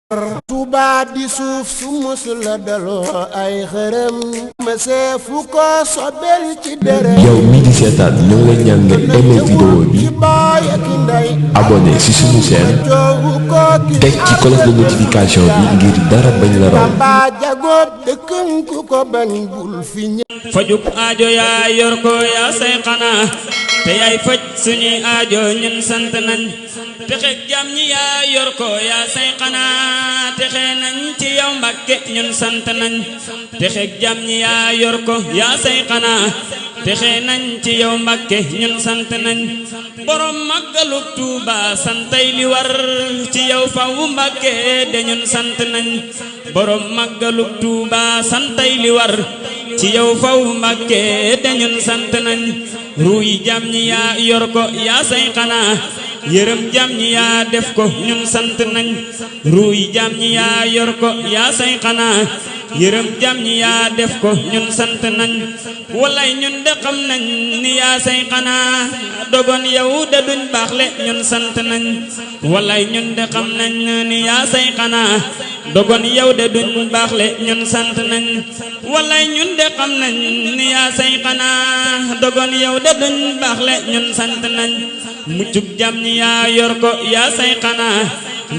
Touba di suuf su musul la daloo ay xërëm mësee fu ko sobel ci dërëm. yow mi di seetaan ñoo ngi lay ñaan nga aimé vidéo bi abonné ci suñu chaîne teg ci cloche de notification bi ngir dara bañ la raw. Bamba jagoot dëkkam ku ko bañ bul fi ñëw. fajuk aajo yaa yor ko yaa say xanaa te yaay faj suñuy aajo ñun sant nañ texe jàmm ñi yaa yor ko yaa say xanaa texe nañ ci yow Mbàkke ñun sant nañ texe jàmm ñi yaa yor ko yaa say xanaa texe nañ ci yow Mbàkke ñun sant nañ borom màggalug Tuuba santay li war ci yow faw Mbàkke de ñun sant nañ borom màggalug Tuuba santay li war ci yow faw Mbàkke de ñun sant nañ ruuy jàmm ñi yaa yor ko yaa say xanaa yërëm jàmm ñi yaa def ko ñun sant nañ ruuy jàmm ñi yaa yor ko yaa say xanaa yërëm jàmm ñi yaa def ko ñun sant nañ walay ñun de xam nañ ni yaa say xanaa dogon yow de duñ baaxle ñun sant nañ walay ñun de xam nañ ni yaa say xanaa dogon yow de duñ baaxle ñun sant nañ walay ñun de xam nañ ni yaa say xanaa dogon yow de duñ baaxle ñun sant nañ muccug jàmm ñi yaa yor ko yaa say xanaa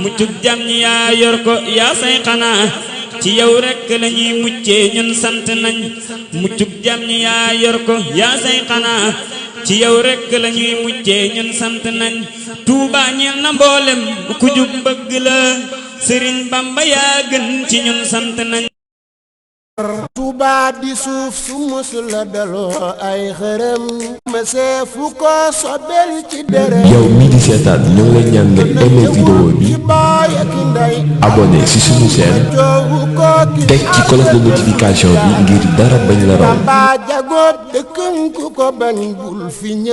muccug jàmm ñi yaa yor ko yaa say xanaa ci yow rekk lañuy muccee ñun sant nañ muccug jàmm ñi yaa yor ko yaa say xanaa ci yow rekk lañuy muccee ñun sant nañ Tuuba ñeel na mboolem ku jub bëgg la Sëriñ Bamba yaa gën ci ñun sant nañ. Touba di suuf su musul la daloo ay xërëm mësee fu ko sobel ci dërëm. yow mi di seetaan ñoo ngi lay ñaan nga aimé vidéo bi abonné ci suñu chaîne teg ci cloche de notification bi ngir dara bañ la raw. Bamba jagoot dëkkam ku ko bañ bul fi ñëw.